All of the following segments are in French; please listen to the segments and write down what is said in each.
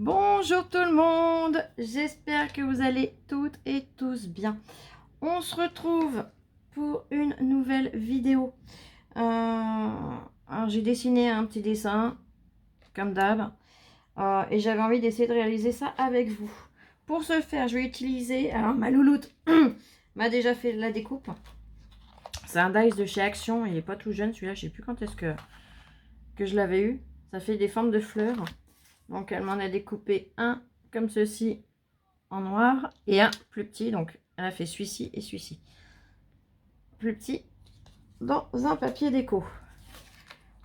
Bonjour tout le monde, j'espère que vous allez toutes et tous bien. On se retrouve pour une nouvelle vidéo. Alors j'ai dessiné un petit dessin, comme d'hab, et j'avais envie d'essayer de réaliser ça avec vous. Pour ce faire, je vais utiliser, alors ma louloute m'a déjà fait la découpe. C'est un dice de chez Action, il n'est pas tout jeune celui-là, je sais plus quand est-ce que je l'avais eu. Ça fait des formes de fleurs. Donc elle m'en a découpé un comme ceci en noir et un plus petit. Donc elle a fait celui-ci et celui-ci. Plus petit dans un papier déco.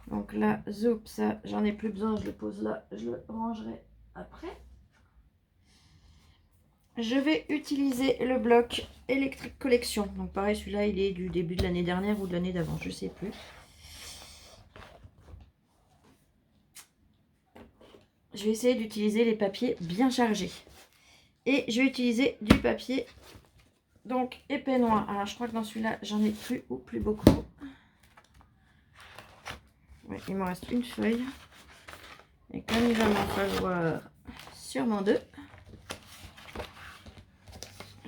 Donc là, zoup, ça j'en ai plus besoin, je le pose là, je le rangerai après. Je vais utiliser le bloc Electric Collection. Donc pareil, celui-là il est du début de l'année dernière ou de l'année d'avant, je sais plus. Je vais essayer d'utiliser les papiers bien chargés. Et je vais utiliser du papier donc épais noir. Alors je crois que dans celui-là j'en ai plus ou plus beaucoup. Ouais, il me reste une feuille. Et comme il va m'en falloir sûrement deux,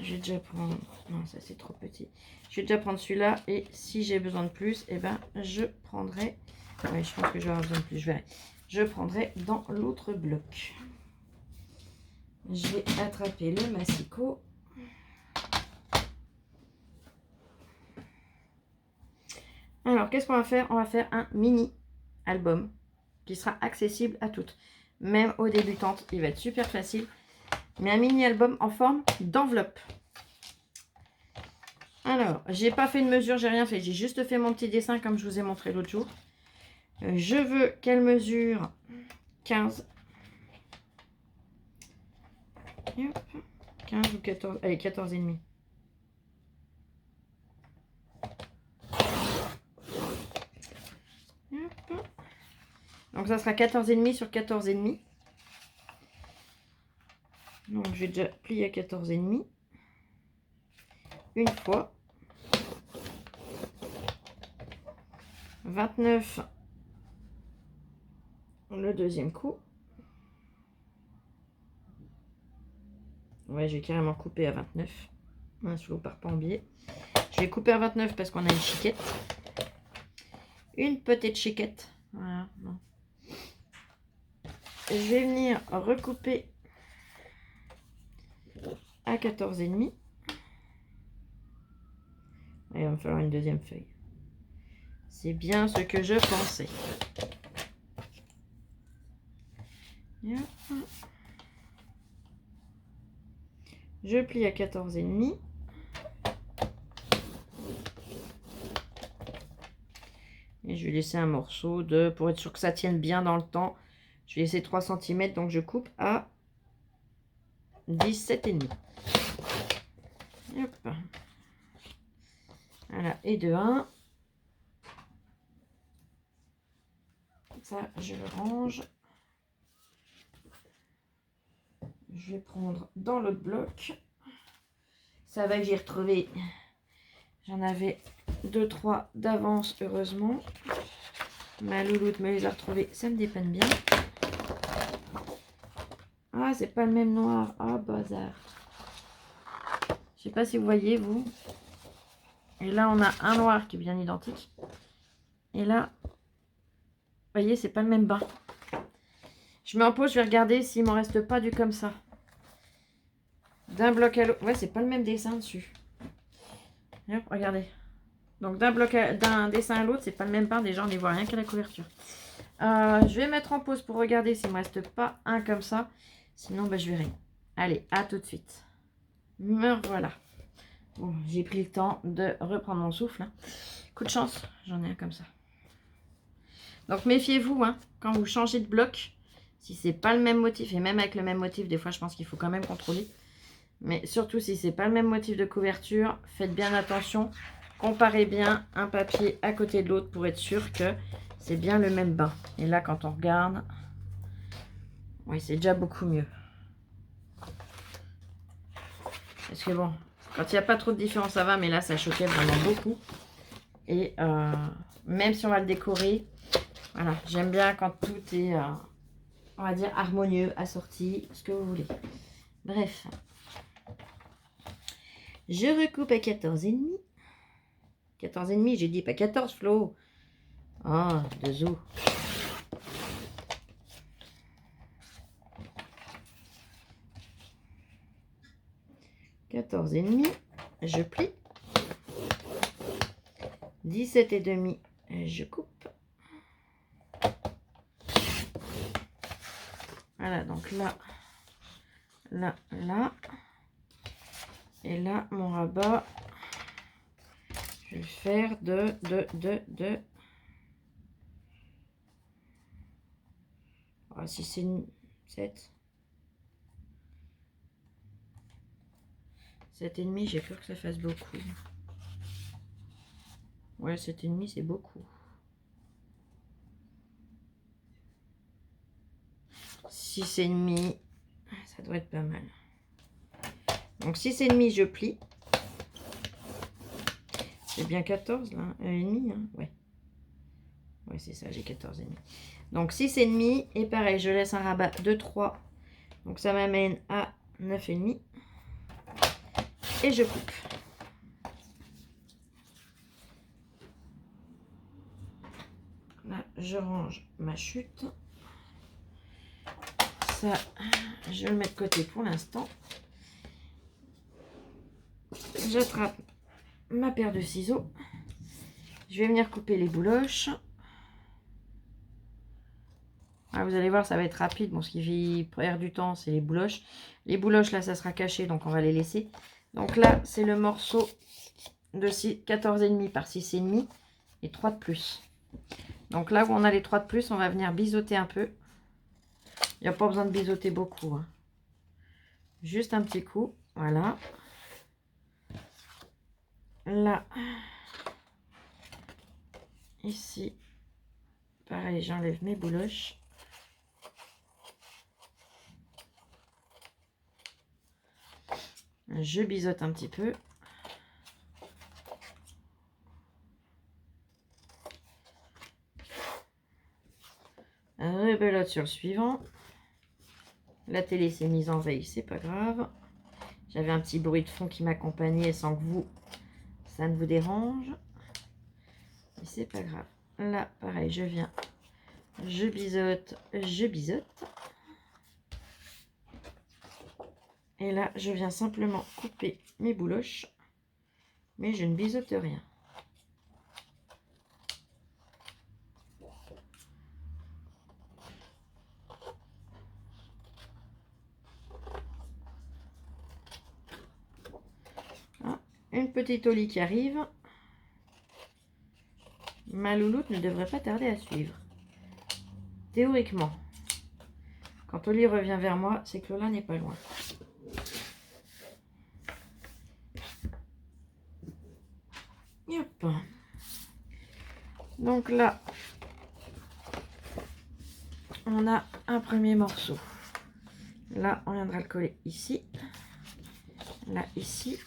je vais déjà prendre... Non, ça c'est trop petit. Je vais déjà prendre celui-là et si j'ai besoin de plus, eh ben je prendrai... Oui, je pense que je vais avoir besoin de plus, je verrai. Je prendrai dans l'autre bloc. Je vais attraper le massicot. Alors, qu'est-ce qu'on va faire? On va faire un mini album qui sera accessible à toutes. Même aux débutantes, il va être super facile. Mais un mini album en forme d'enveloppe. Alors, j'ai pas fait de mesure, j'ai rien fait. J'ai juste fait mon petit dessin comme je vous ai montré l'autre jour. Je veux qu'elle mesure 15. 15 ou 14. Allez, 14 et demi. Donc ça sera 14,5 sur 14,5. Donc je vais déjà plier à 14,5. Une fois. 29 le deuxième coup. Ouais, je vais carrément couper à 29. Je ne pars pas en biais. Je vais couper à 29 parce qu'on a une chiquette. Une petite chiquette. Voilà. Non. Je vais venir recouper à 14,5. Et il va me falloir une deuxième feuille. C'est bien ce que je pensais. Je plie à 14,5. Et je vais laisser un morceau de... Pour être sûr que ça tienne bien dans le temps, je vais laisser 3 cm. Donc je coupe à 17,5. Hop. Voilà, et de 1. Ça, je le range. Je vais prendre dans l'autre bloc. Ça va que j'ai retrouvé. J'en avais 2-3 d'avance, heureusement. Ma louloute me les a retrouvés. Ça me dépanne bien. Ah, c'est pas le même noir. Ah, bazar. Je sais pas si vous voyez, vous. Et là, on a un noir qui est bien identique. Et là, vous voyez, c'est pas le même bain. Je mets en pause, je vais regarder s'il m'en reste pas du comme ça. D'un bloc à l'autre. Ouais, c'est pas le même dessin dessus. Hop, regardez. Donc d'un dessin à l'autre, c'est pas le même pain. Déjà, on n'y voit rien qu'à la couverture. Je vais mettre en pause pour regarder s'il me reste pas un comme ça. Sinon, bah, je verrai. Allez, à tout de suite. Me voilà. Bon, j'ai pris le temps de reprendre mon souffle. Hein. Coup de chance, j'en ai un comme ça. Donc, méfiez-vous hein, quand vous changez de bloc. Si c'est pas le même motif, et même avec le même motif, des fois, je pense qu'il faut quand même contrôler. Mais surtout, si c'est pas le même motif de couverture, faites bien attention. Comparez bien un papier à côté de l'autre pour être sûr que c'est bien le même bain. Et là, quand on regarde, oui, c'est déjà beaucoup mieux. Parce que bon, quand il n'y a pas trop de différence, ça va. Mais là, ça choquait vraiment beaucoup. Et même si on va le décorer, voilà, j'aime bien quand tout est on va dire, harmonieux, assorti, ce que vous voulez. Bref. Je recoupe à 14,5. 14,5, j'ai dit pas 14, Flo. Ah, de zoo. ,14,5, je plie. 17,5, je coupe. Voilà, donc là, là, là. Et là, mon rabat, je vais le faire de. Ah, si c'est 7. 7,5, j'ai peur que ça fasse beaucoup. Ouais, 7,5, c'est beaucoup. 6,5, ça doit être pas mal. Donc 6,5, je plie. C'est bien 14 là, 1,5, hein, ouais. Ouais, c'est ça, j'ai 14,5. Donc 6,5, et pareil, je laisse un rabat de 3. Donc ça m'amène à 9,5. Et je coupe. Là, je range ma chute. Ça, je vais le mettre de côté pour l'instant. J'attrape ma paire de ciseaux. Je vais venir couper les bouloches. Ah, vous allez voir, ça va être rapide. Bon, ce qui perd du temps, c'est les bouloches. Les bouloches, là, ça sera caché, donc on va les laisser. Donc là, c'est le morceau de 14,5 par 6,5 et 3 de plus. Donc là où on a les 3 de plus, on va venir biseauter un peu. Il n'y a pas besoin de biseauter beaucoup, hein. Juste un petit coup, voilà. Là, ici, pareil, j'enlève mes bouloches. Je biseaute un petit peu. Rebelote sur le suivant. La télé s'est mise en veille, c'est pas grave. J'avais un petit bruit de fond qui m'accompagnait sans que ça ne vous dérange. Mais c'est pas grave. Là, pareil, je viens. Je biseaute, je biseaute. Et là, je viens simplement couper mes bouloches. Mais je ne biseaute rien. Ah, une petite Oli qui arrive. Ma louloute ne devrait pas tarder à suivre. Théoriquement. Quand Oli revient vers moi, c'est que Lola n'est pas loin. Hop. Donc là, on a un premier morceau. Là, on viendra le coller ici. Là, ici.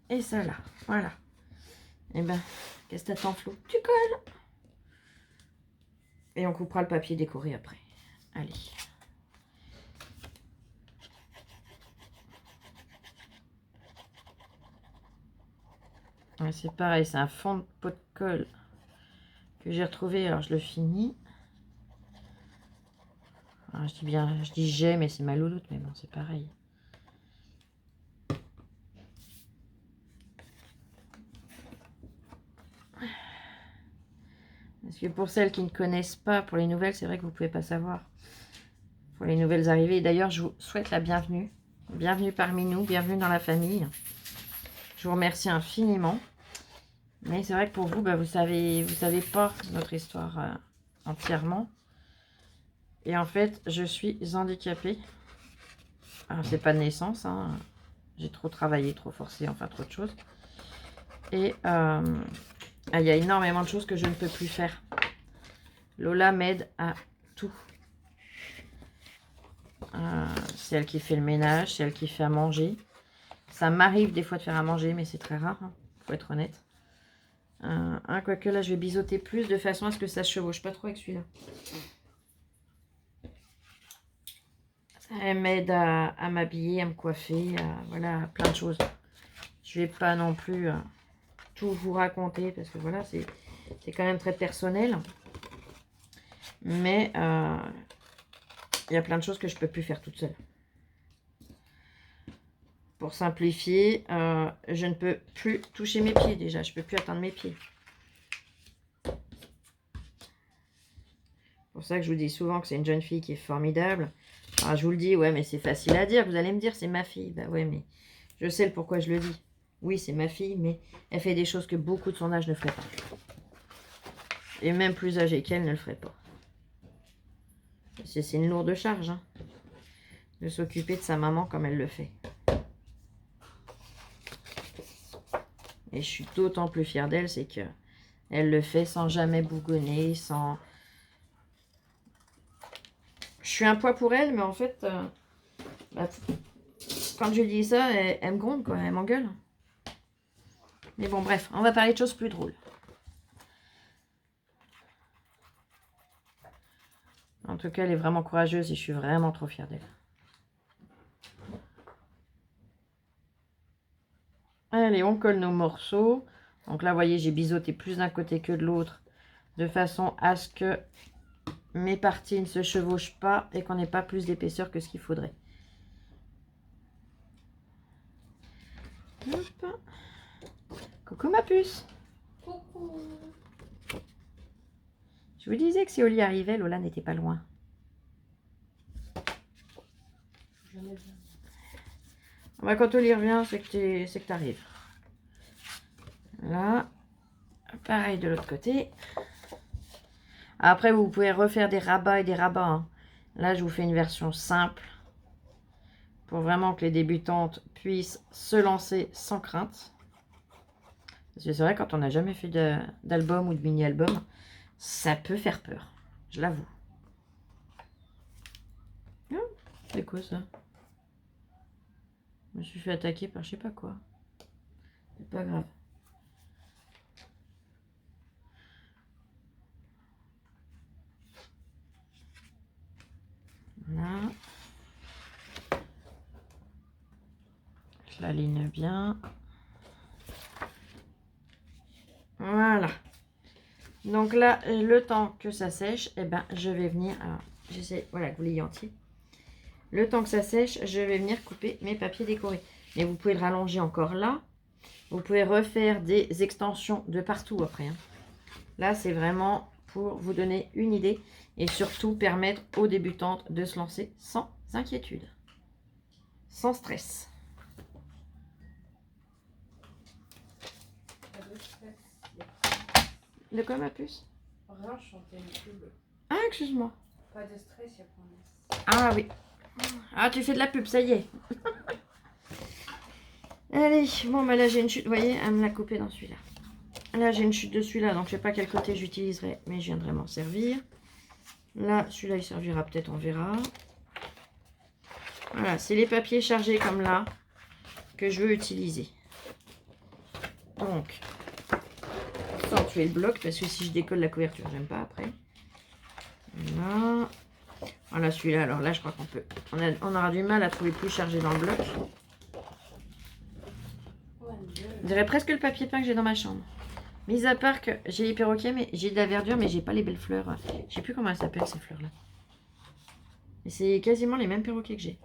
Et ça là. Voilà. Et ben, qu'est-ce que t'attends, Flo? Tu colles. Et on coupera le papier décoré après. Allez. Ouais, c'est pareil, c'est un fond de pot de colle que j'ai retrouvé. Alors, je le finis. Alors, je dis j'ai, mais c'est ma louloute, mais bon, c'est pareil. Parce que pour celles qui ne connaissent pas, pour les nouvelles, c'est vrai que vous ne pouvez pas savoir. Pour les nouvelles arrivées. D'ailleurs, je vous souhaite la bienvenue. Bienvenue parmi nous, bienvenue dans la famille. Je vous remercie infiniment. Mais c'est vrai que pour vous, bah, vous savez pas notre histoire entièrement. Et en fait, je suis handicapée. Alors, c'est pas de naissance, hein. J'ai trop travaillé, trop forcé, enfin trop de choses. Et il y a énormément de choses que je ne peux plus faire. Lola m'aide à tout. C'est elle qui fait le ménage, c'est elle qui fait à manger. Ça m'arrive des fois de faire à manger, mais c'est très rare, hein, faut être honnête. Quoique là, je vais biseauter plus de façon à ce que ça se chevauche pas trop avec celui-là. Elle m'aide à m'habiller, à me coiffer, voilà, plein de choses. Je vais pas non plus tout vous raconter parce que voilà, c'est quand même très personnel. Mais il y a plein de choses que je peux plus faire toute seule. Pour simplifier, je ne peux plus toucher mes pieds déjà. Je ne peux plus atteindre mes pieds. C'est pour ça que je vous dis souvent que c'est une jeune fille qui est formidable. Alors, je vous le dis, ouais, mais c'est facile à dire. Vous allez me dire, c'est ma fille. Bah ouais, mais je sais le pourquoi je le dis. Oui, c'est ma fille, mais elle fait des choses que beaucoup de son âge ne feraient pas. Et même plus âgée qu'elle ne le ferait pas. C'est une lourde charge, hein, de s'occuper de sa maman comme elle le fait. Et je suis d'autant plus fière d'elle, c'est que elle le fait sans jamais bougonner, sans... Je suis un poids pour elle, mais en fait, quand je lui dis ça, elle me gronde, quoi, elle m'engueule. Mais bon, bref, on va parler de choses plus drôles. En tout cas, elle est vraiment courageuse et je suis vraiment trop fière d'elle. Allez, on colle nos morceaux. Donc là, vous voyez, j'ai biseauté plus d'un côté que de l'autre, de façon à ce que mes parties ne se chevauchent pas et qu'on n'ait pas plus d'épaisseur que ce qu'il faudrait. Hop. Coucou ma puce. Coucou. Je vous disais que si Oli arrivait, Lola n'était pas loin. Bah, quand Oli revient, c'est que tu arrives. Là. Pareil de l'autre côté. Après, vous pouvez refaire des rabats et des rabats. Hein. Là, je vous fais une version simple. Pour vraiment que les débutantes puissent se lancer sans crainte. Parce que c'est vrai, quand on n'a jamais fait d'album ou de mini-album, ça peut faire peur. Je l'avoue. C'est quoi ça? Je me suis fait attaquer par je sais pas quoi. C'est pas grave. Là. Je l'aligne bien. Voilà. Donc là, le temps que ça sèche, eh ben, je vais venir... Alors, j'essaie, voilà, que vous l'ayez entier. Le temps que ça sèche, je vais venir couper mes papiers décorés. Mais vous pouvez le rallonger encore là. Vous pouvez refaire des extensions de partout après. Hein. Là, c'est vraiment pour vous donner une idée et surtout permettre aux débutantes de se lancer sans inquiétude, sans stress. De quoi ma puce? Rien, je chantais une pub. Ah, excuse-moi. Pas de stress, il y a pas de... Ah oui. Ah, tu fais de la pub, ça y est. Allez, bon, bah là j'ai une chute. Vous voyez, elle me l'a coupé dans celui-là. Là, j'ai une chute de celui-là, donc je sais pas quel côté j'utiliserai, mais je viendrai m'en servir. Là, celui-là, il servira peut-être, on verra. Voilà, c'est les papiers chargés comme là que je veux utiliser. Donc, sans tuer le bloc, parce que si je décolle la couverture, j'aime pas après. Voilà. Voilà celui-là, alors là, je crois qu'on peut... On aura du mal à trouver plus chargé dans le bloc. On dirait presque le papier peint que j'ai dans ma chambre. Mis à part que j'ai les perroquets, mais j'ai de la verdure, mais j'ai pas les belles fleurs. Je sais plus comment elles s'appellent ces fleurs-là. Et c'est quasiment les mêmes perroquets que j'ai.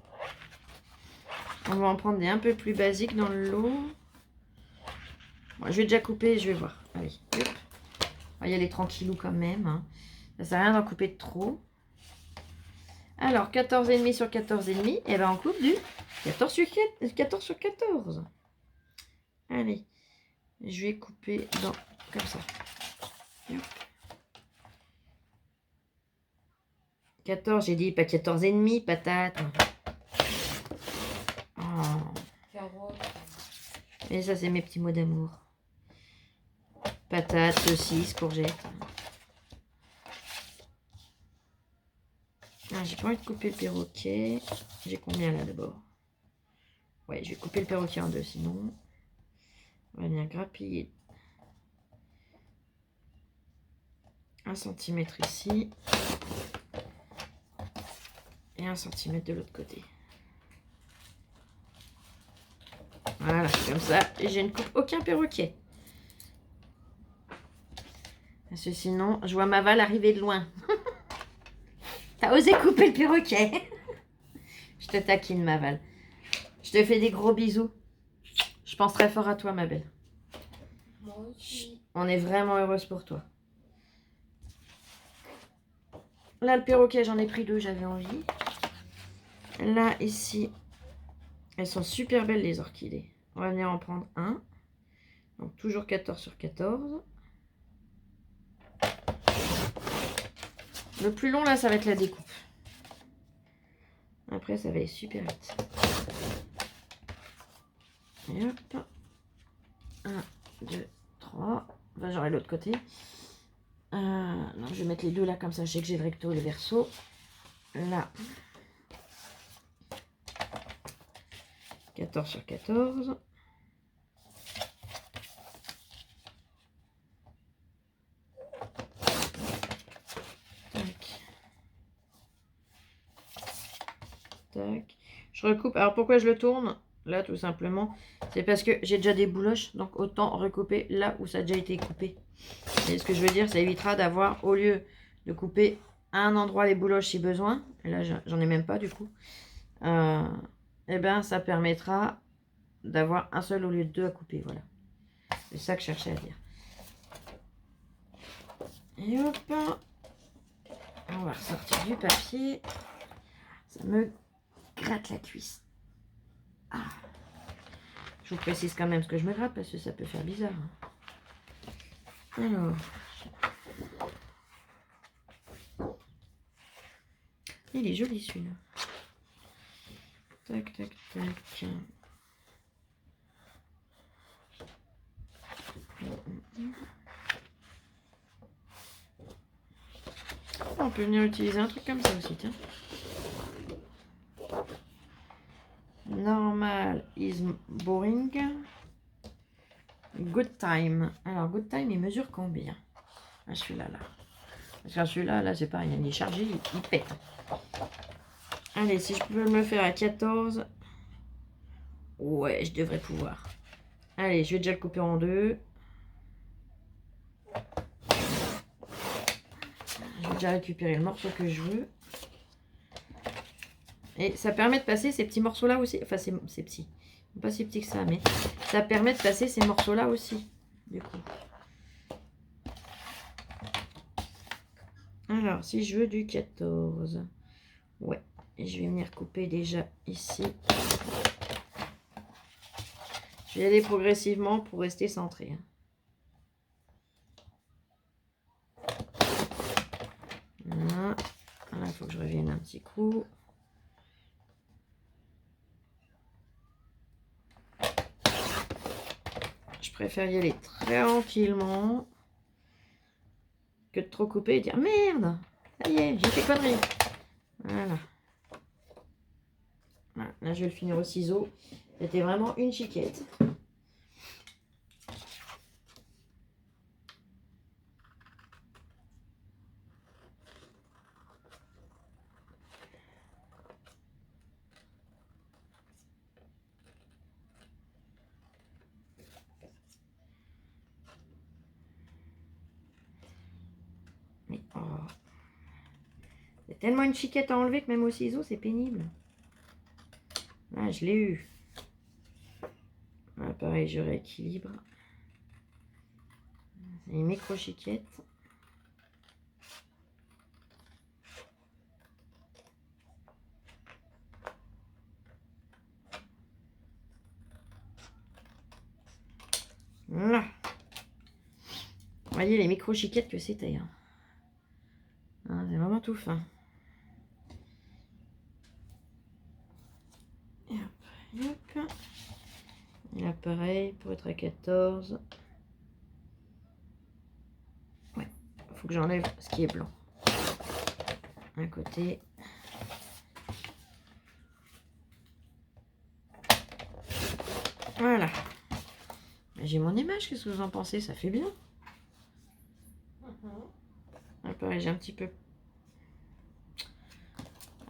On va en prendre des un peu plus basiques dans le lot. Bon, je vais déjà couper, je vais voir. Allez, hop. On va y aller tranquillou quand même. Hein. Ça sert à rien d'en couper de trop. Alors, 14,5 sur 14,5. Et ben on coupe du 14 sur 14. Allez. Je vais couper dans... comme ça. 14, j'ai dit pas 14,5, patate. Oh. Carotte. Et ça, c'est mes petits mots d'amour. Patate, saucisse, courgette. Ah, j'ai pas envie de couper le perroquet. J'ai combien là d'abord? Ouais, je vais couper le perroquet en deux, sinon... On va venir grappiller 1 cm ici. Et 1 cm de l'autre côté. Voilà, comme ça. Et je ne coupe aucun perroquet. Parce que sinon, je vois Maval arriver de loin. T'as osé couper le perroquet. Je te taquine, Maval. Je te fais des gros bisous. Je pense très fort à toi, ma belle. Moi aussi. On est vraiment heureuse pour toi. Là, le perroquet, j'en ai pris 2, j'avais envie. Là, ici, elles sont super belles, les orchidées. On va venir en prendre un. Donc, toujours 14 sur 14. Le plus long, là, ça va être la découpe. Après, ça va aller super vite. Et hop. 1, 2, 3. Enfin, j'aurai l'autre côté. Non, je vais mettre les deux là, comme ça, je sais que j'ai le recto et le verso. Là. 14 sur 14. Tac. Tac. Je recoupe. Alors, pourquoi je le tourne? Là, tout simplement, c'est parce que j'ai déjà des bouloches, donc autant recouper là où ça a déjà été coupé. Et ce que je veux dire, ça évitera d'avoir, au lieu de couper à un endroit les bouloches si besoin, et là, j'en ai même pas du coup, et ben ça permettra d'avoir un seul au lieu de 2 à couper, voilà. C'est ça que je cherchais à dire. Et hop, on va ressortir du papier. Ça me gratte la cuisse. Ah. Je vous précise quand même ce que je me gratte parce que ça peut faire bizarre. Alors. Il est joli celui-là. Tac, tac, tac. On peut venir utiliser un truc comme ça aussi, tiens. Normal is boring. Good time. Alors, good time, il mesure combien? Ah, celui-là, là. Parce que celui-là, là, c'est pareil, il est chargé, il pète. Allez, si je peux me faire à 14. Ouais, je devrais pouvoir. Allez, je vais déjà le couper en 2. Je vais déjà récupérer le morceau que je veux. Et ça permet de passer ces petits morceaux-là aussi. Enfin, c'est petits. Pas si petits que ça, mais ça permet de passer ces morceaux-là aussi. Du coup. Alors, si je veux du 14. Ouais. Et je vais venir couper déjà ici. Je vais aller progressivement pour rester centré. Voilà. Là, il faut que je revienne un petit coup. Je préfère y aller tranquillement que de trop couper et dire merde, ça y est, j'ai fait connerie. Voilà. Voilà. Là, je vais le finir au ciseau. C'était vraiment une chiquette. Mais oh. C'est tellement une chiquette à enlever que même au ciseau, c'est pénible. Là, je l'ai eu. Là, pareil, je rééquilibre. C'est une micro-chiquette. Voilà. Vous voyez les micro-chiquettes que c'était. Hein. C'est vraiment tout fin. Et hop. Et là, pareil, pour être à 14. Ouais, il faut que j'enlève ce qui est blanc. Un côté. Voilà. J'ai mon image, qu'est-ce que vous en pensez? Ça fait bien. Pareil, j'ai un petit peu...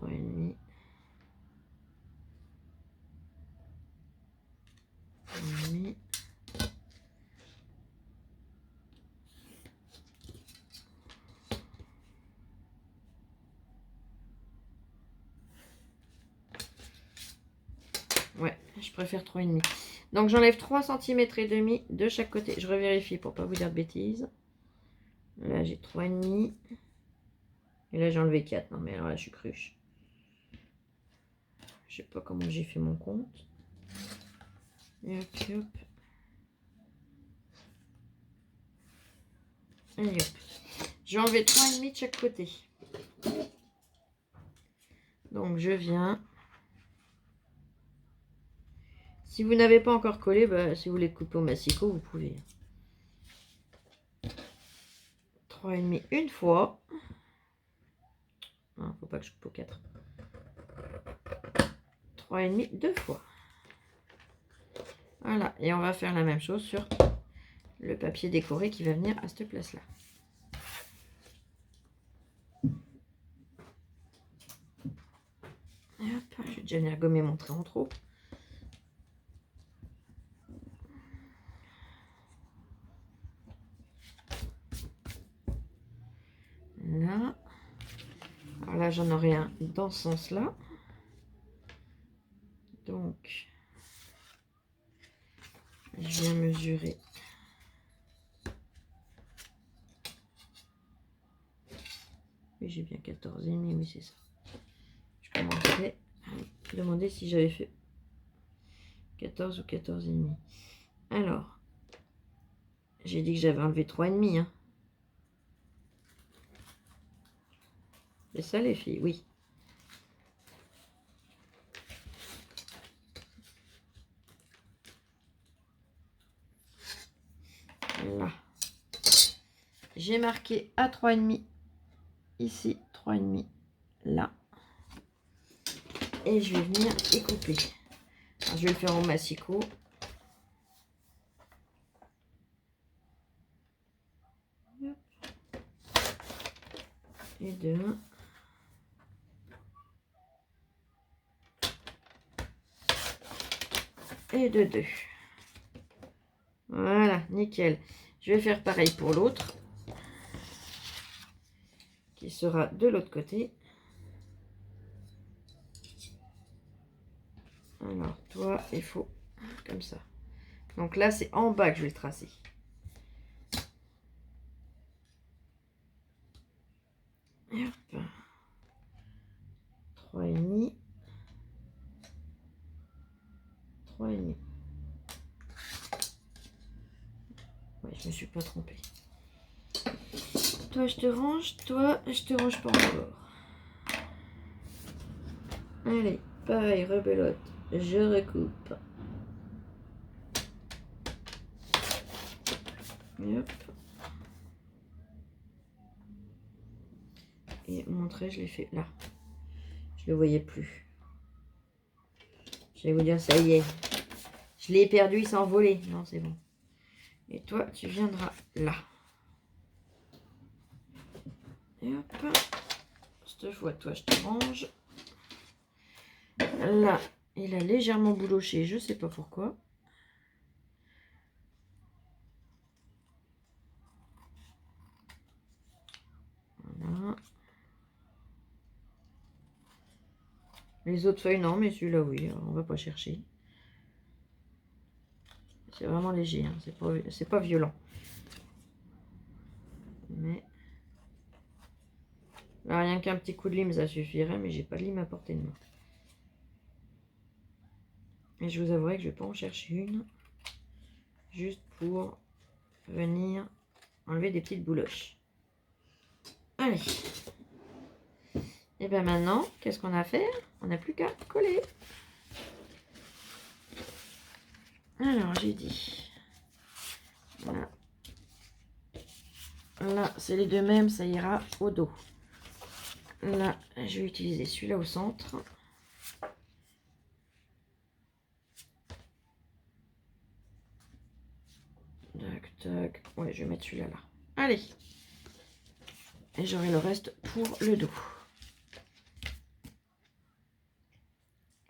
3,5. Ouais, je préfère 3,5. Donc j'enlève 3 cm et demi de chaque côté. Je revérifie pour pas vous dire de bêtises. Là j'ai 3,5. Et là j'ai enlevé 4. Non mais alors là je suis cruche. Je sais pas comment j'ai fait mon compte. Et hop, hop. Et hop. J'ai enlevé 3,5 de chaque côté. Donc je viens. Si vous n'avez pas encore collé, bah, si vous voulez couper au massicot, vous pouvez. 3,5 une fois. Non, faut pas que je coupe au 4. 3,5 deux fois. Voilà, et on va faire la même chose sur le papier décoré qui va venir à cette place-là. Hop, je vais déjà venir gommer mon trait en trop. Là. Alors là, j'en aurai un dans ce sens-là. Donc, je viens mesurer. Oui, j'ai bien 14,5, oui, c'est ça. Je commençais à demander si j'avais fait 14 ou 14,5. Alors, j'ai dit que j'avais enlevé 3,5. Hein. C'est ça, les filles, oui. Là. J'ai marqué à 3,5. Ici, 3,5. Là. Et je vais venir et couper. Alors, je vais le faire au massicot. Et de 1. Et de 2. Voilà, nickel. Je vais faire pareil pour l'autre. Qui sera de l'autre côté. Alors, toi, il faut comme ça. Donc là, c'est en bas que je vais le tracer. Et hop. 3,5. 3,5. Ouais, je me suis pas trompée. Toi, je te range. Toi, je te range pas encore. Allez, pareil, rebelote. Je recoupe. Et hop. Et mon trait, je l'ai fait là. Je le voyais plus. Je vais vous dire, ça y est. Je l'ai perdu, il s'est envolé. Non, c'est bon. Et toi, tu viendras là. Et hop. Cette fois, toi, je te range. Là, il a légèrement bouloché, je sais pas pourquoi. Voilà. Les autres feuilles, non, mais celui-là, oui. Alors, on va pas chercher. C'est vraiment léger, hein. C'est pas violent. Mais là, rien qu'un petit coup de lime, ça suffirait, mais j'ai pas de lime à portée de main. Et je vous avouerai que je vais pas en chercher une. Juste pour venir enlever des petites bouloches. Allez. Et bien maintenant, qu'est-ce qu'on a à faire? On n'a plus qu'à coller. Alors, j'ai dit. Voilà. Là, c'est les deux mêmes, ça ira au dos. Là, je vais utiliser celui-là au centre. Tac, tac. Ouais, je vais mettre celui-là là. Allez. Et j'aurai le reste pour le dos.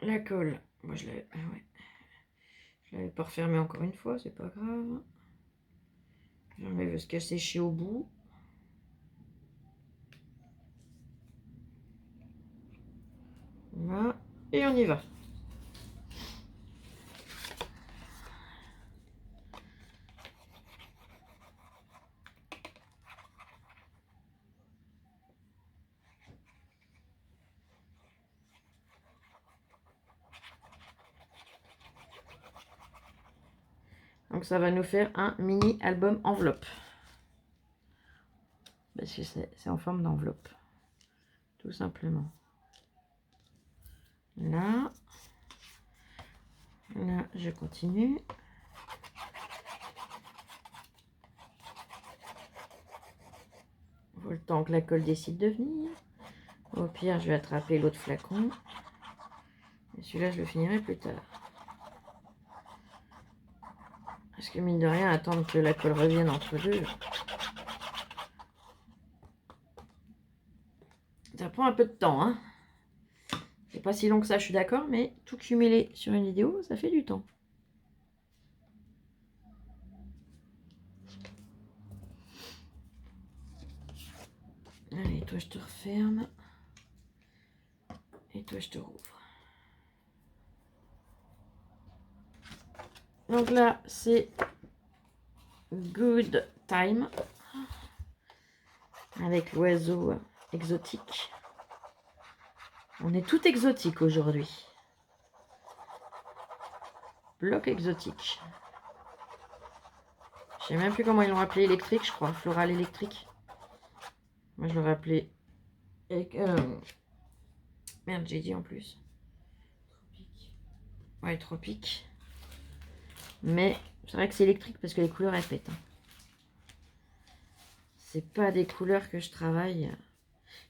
La colle, moi je l'avais pas refermée encore une fois, c'est pas grave. J'enlève ce qui a séché au bout. Voilà, et on y va. Donc ça va nous faire un mini album enveloppe. Parce que c'est en forme d'enveloppe. Tout simplement. Là. Là, je continue. Il faut le temps que la colle décide de venir. Au pire, je vais attraper l'autre flacon. Et celui-là, je le finirai plus tard. Parce que mine de rien, attendre que la colle revienne entre deux, ça prend un peu de temps, hein. C'est pas si long que ça, je suis d'accord, mais tout cumulé sur une vidéo, ça fait du temps. Allez, toi, je te referme. Et toi, je te rouvre. Donc là, c'est Good Time. Avec l'oiseau exotique. On est tout exotique aujourd'hui. Bloc exotique. Je sais même plus comment ils l'ont appelé, électrique, je crois. Floral électrique. Moi, je l'aurais appelé... Merde, j'ai dit en plus. Tropique. Ouais, tropique. Mais c'est vrai que c'est électrique parce que les couleurs, elles pètent. Hein. C'est pas des couleurs que je travaille.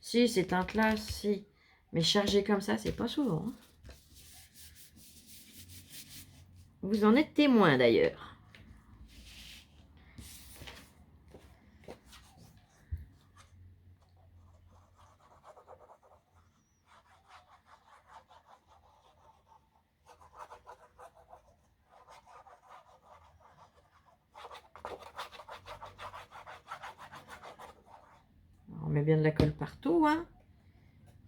Si, ces teintes-là, si. Mais chargé comme ça, c'est pas souvent. Hein. Vous en êtes témoin d'ailleurs. On met bien de la colle partout, hein,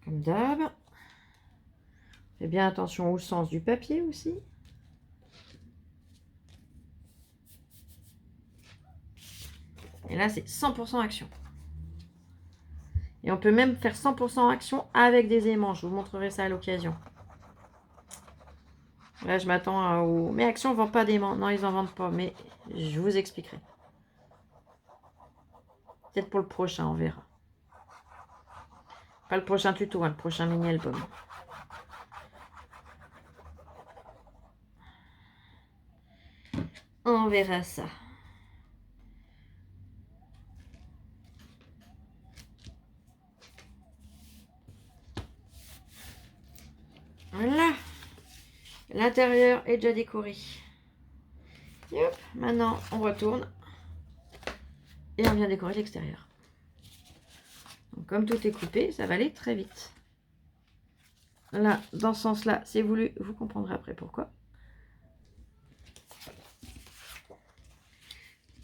comme d'hab. Fais bien attention au sens du papier aussi. Et là, c'est 100% action. Et on peut même faire 100% action avec des aimants. Je vous montrerai ça à l'occasion. Là, je m'attends au... Mais Action ne vend pas d'aimants. Non, ils n'en vendent pas. Mais je vous expliquerai. Peut-être pour le prochain, on verra. Pas le prochain tuto, hein, le prochain mini-album. On verra ça. Voilà. L'intérieur est déjà décoré. Hop, maintenant, on retourne. Et on vient décorer l'extérieur. Donc, comme tout est coupé, ça va aller très vite. Là, dans ce sens-là, c'est voulu. Vous comprendrez après pourquoi.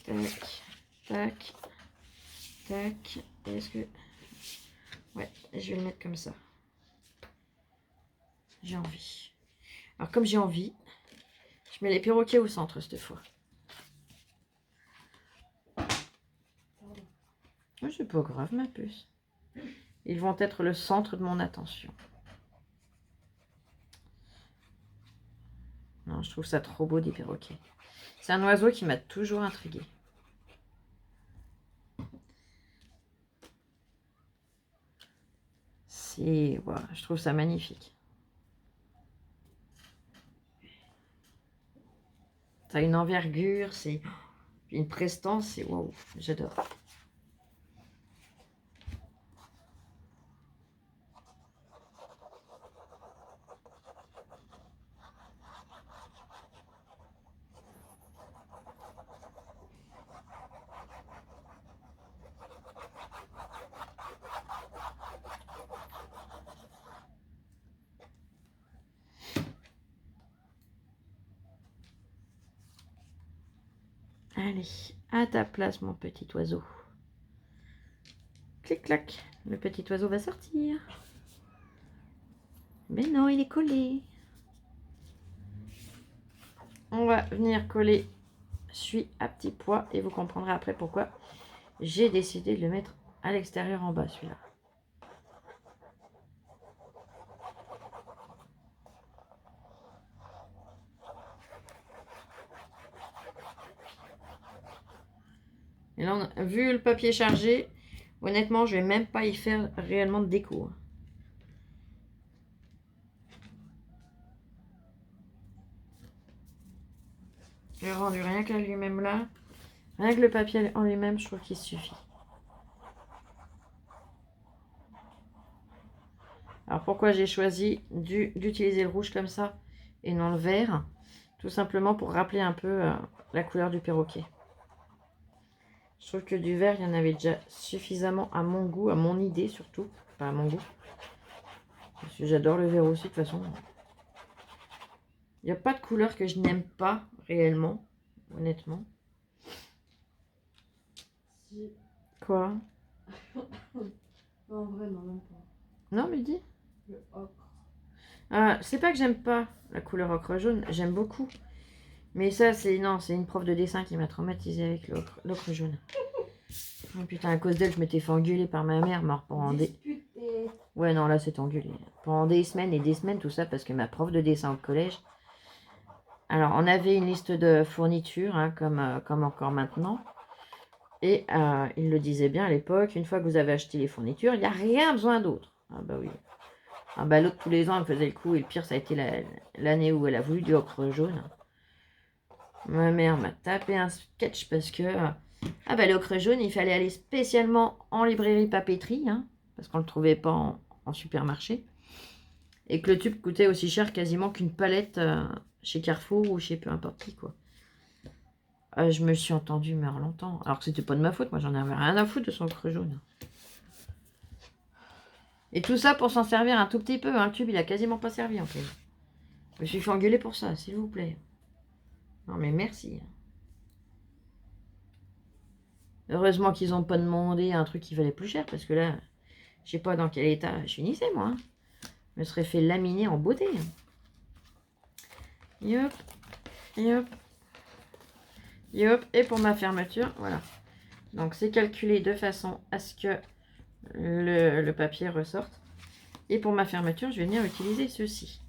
Tac, tac, tac. Est-ce que... Ouais, je vais le mettre comme ça. J'ai envie. Alors, comme j'ai envie, je mets les perroquets au centre cette fois. Oh, c'est pas grave, ma puce. Ils vont être le centre de mon attention. Non, je trouve ça trop beau, des perroquets. C'est un oiseau qui m'a toujours intriguée. Voilà, je trouve ça magnifique. Ça a une envergure, c'est une prestance, c'est waouh, j'adore. Allez, à ta place, mon petit oiseau. Clic-clac, le petit oiseau va sortir. Mais non, il est collé. On va venir coller celui à petit pois et vous comprendrez après pourquoi j'ai décidé de le mettre à l'extérieur en bas, celui-là. Et là, vu le papier chargé, honnêtement, je vais même pas y faire réellement de déco. J'ai rendu rien qu'à lui-même là. Rien que le papier en lui-même, je trouve qu'il suffit. Alors pourquoi j'ai choisi d'utiliser le rouge comme ça et non le vert? Tout simplement pour rappeler un peu la couleur du perroquet. Je trouve que du vert, il y en avait déjà suffisamment à mon goût, à mon idée surtout. Pas à mon goût. Parce que j'adore le vert aussi de toute façon. Il n'y a pas de couleur que je n'aime pas réellement, honnêtement. Si. Quoi? Non, vraiment, même pas. Non, mais dis. Le ocre. Ah, c'est pas que j'aime pas la couleur ocre jaune, j'aime beaucoup. Mais ça, c'est une prof de dessin qui m'a traumatisée avec l'ocre jaune. Oh, putain, à cause d'elle, je m'étais fait engueuler par ma mère, mort pendant des... Ouais, non, là, c'est engueulé. Pendant des semaines et des semaines, tout ça, parce que ma prof de dessin au collège... Alors, on avait une liste de fournitures, hein, comme encore maintenant. Et il le disait bien à l'époque, une fois que vous avez acheté les fournitures, il n'y a rien besoin d'autre. Ah bah oui. Ah bah l'autre, tous les ans, elle faisait le coup. Et le pire, ça a été l'année où elle a voulu du ocre jaune. Ma mère m'a tapé un sketch parce que... ah bah l'ocre jaune, il fallait aller spécialement en librairie papeterie, hein, parce qu'on ne le trouvait pas en supermarché. Et que le tube coûtait aussi cher quasiment qu'une palette chez Carrefour ou chez peu importe qui, quoi. Je me suis entendue meurt longtemps. Alors que c'était pas de ma faute, moi j'en avais rien à foutre de son ocre jaune. Et tout ça pour s'en servir un tout petit peu. Un tube, il a quasiment pas servi en fait. Je me suis fait engueuler pour ça, s'il vous plaît. Non mais merci. Heureusement qu'ils n'ont pas demandé un truc qui valait plus cher, parce que là, je sais pas dans quel état je finissais, moi. Hein. Je me serais fait laminer en beauté. Yop, yop, yop. Et pour ma fermeture, voilà. Donc c'est calculé de façon à ce que le papier ressorte. Et pour ma fermeture, je vais venir utiliser ceci.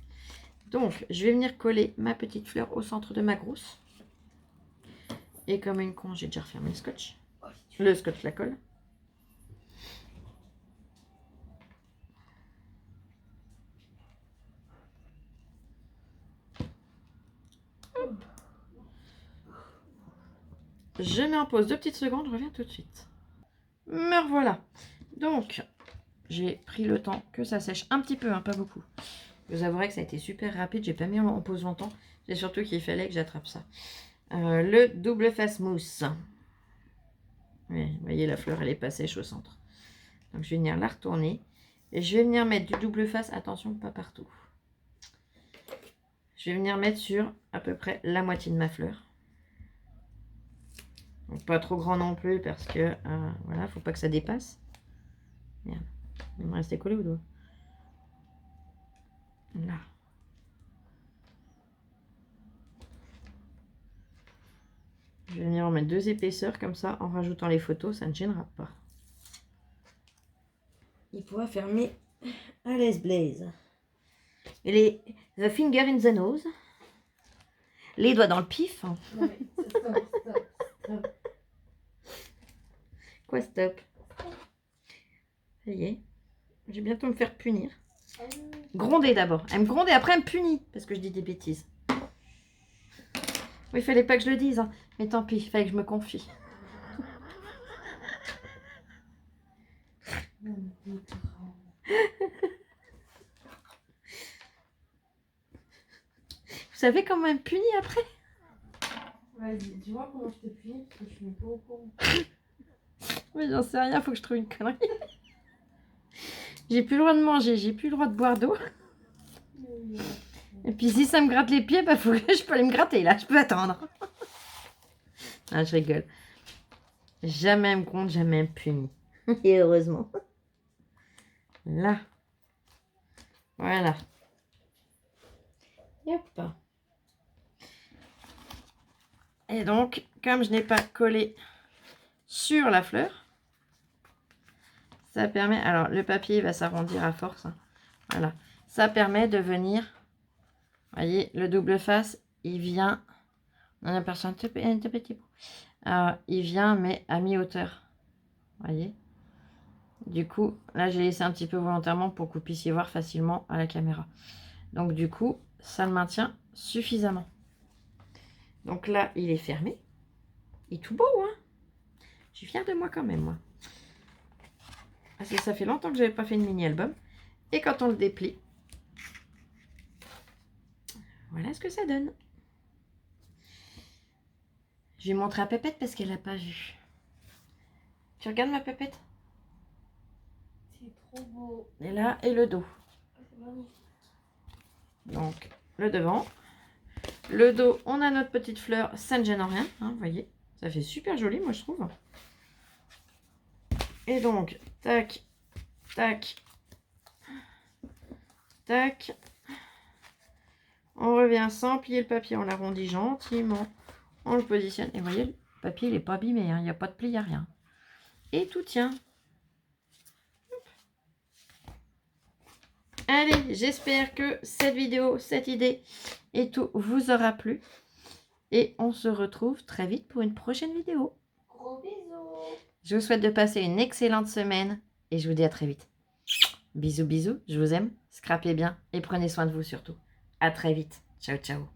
Donc, je vais venir coller ma petite fleur au centre de ma grosse. Et comme une con, j'ai déjà refermé le scotch. Le scotch la colle. Hop. Je mets en pause 2 petites secondes, je reviens tout de suite. Me revoilà. Donc, j'ai pris le temps que ça sèche un petit peu, hein, pas beaucoup. Je vous avouerai que ça a été super rapide, j'ai pas mis en pause longtemps. C'est surtout qu'il fallait que j'attrape ça. Le double face mousse. Ouais, vous voyez, la fleur, elle est pas sèche au centre. Donc, je vais venir la retourner. Et je vais venir mettre du double face. Attention, pas partout. Je vais venir mettre sur à peu près la moitié de ma fleur. Donc, pas trop grand non plus parce que, voilà, faut pas que ça dépasse. Merde, il me restait collé au doigt. Là. Je vais venir en mettre 2 épaisseurs comme ça, en rajoutant les photos, ça ne gênera pas. Il pourra fermer à l'aise blaze. Et les the finger in the nose. Les doigts dans le pif. Non, mais stop. Quoi stop? Ça y est. Je vais bientôt me faire punir. Gronder d'abord. Elle me gronde et après elle me punit parce que je dis des bêtises. Oui, il fallait pas que je le dise, hein. Mais tant pis, il fallait que je me confie. Vous savez comment elle me punit après? Vas-y, tu vois comment je te punis parce que je suis pas au courant. Oui, j'en sais rien, faut que je trouve une connerie. J'ai plus le droit de manger, j'ai plus le droit de boire d'eau. Et puis si ça me gratte les pieds, bah faut que je peux aller me gratter là, je peux attendre. Ah, je rigole. Jamais elle me compte, jamais elle me punit. Et heureusement. Là. Voilà. Hop. Et donc, comme je n'ai pas collé sur la fleur, ça permet... Alors, le papier va s'arrondir à force. Hein. Voilà. Ça permet de venir... Vous voyez, le double face, il vient... On aperçoit un tout petit bout. Il vient, mais à mi-hauteur. Vous voyez. Du coup, là, j'ai laissé un petit peu volontairement pour que vous puissiez voir facilement à la caméra. Donc, du coup, ça le maintient suffisamment. Donc là, il est fermé. Il est tout beau, hein. Je suis fière de moi quand même, moi. Parce que ça fait longtemps que je n'avais pas fait une mini-album. Et quand on le déplie, voilà ce que ça donne. Je vais montrer à Pépette parce qu'elle n'a pas vu. Tu regardes ma Pépette? C'est trop beau. Et là, et le dos. C'est magnifique. Donc, le devant. Le dos, on a notre petite fleur, ça ne gêne en rien, hein, vous voyez. Ça fait super joli, moi, je trouve. Et donc, tac, tac, tac. On revient sans plier le papier, on l'arrondit gentiment. On le positionne. Et vous voyez, le papier, il n'est pas abîmé, hein, il n'y a pas de pli, il n'y a rien. Et tout tient. Allez, j'espère que cette vidéo, cette idée et tout vous aura plu. Et on se retrouve très vite pour une prochaine vidéo. Gros bisous. Je vous souhaite de passer une excellente semaine et je vous dis à très vite. Bisous, bisous, je vous aime, scrapez bien et prenez soin de vous surtout. À très vite. Ciao, ciao.